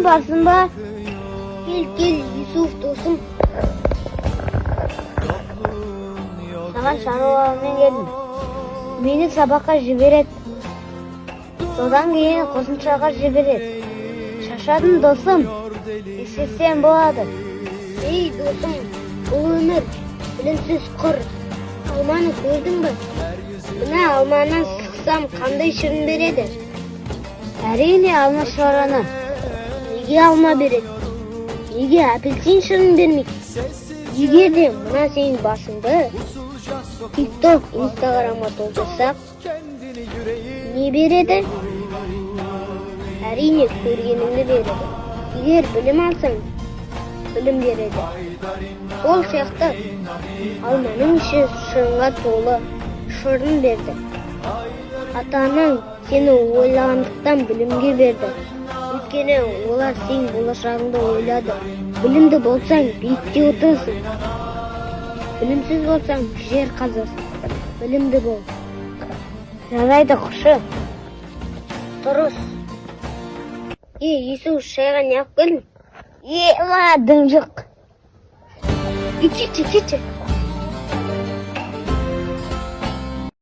барсын ба? Gel Yusuf dostum. Саған шаруамен келдім. Мені сабаққа жібереді. Содан кейін қосымшаға жібереді. Шаршадым досым. Естесем болады. Ей досым, бұл өмір білімсіз құр. Алманы көрдің бе? Мына алманы сықсам қандай шырын береді? Әрине алма шараны. Неге алма береді? Неге апельсин шырын бермейді? Егер де мына сенің басыңды TikTok, Instagram'a толтырсақ, не береді? Әрине көргеніңді береді. Егер білім алсаң, білім береді. Сол сияқты алманың іші шырынға толы шырын берді. Ата-анаң сені ойлағандықтан білімге берді. Өйткені олар сен болашағыңды ойлады. Білімді болсаң, биікте отырсың. Білімсіз болсаң, жер қазасың. Білімді бол. Жарайды құшы. Дұрыс. Иисус шайға не алып келдің? Ма, дым жоқ. Кече.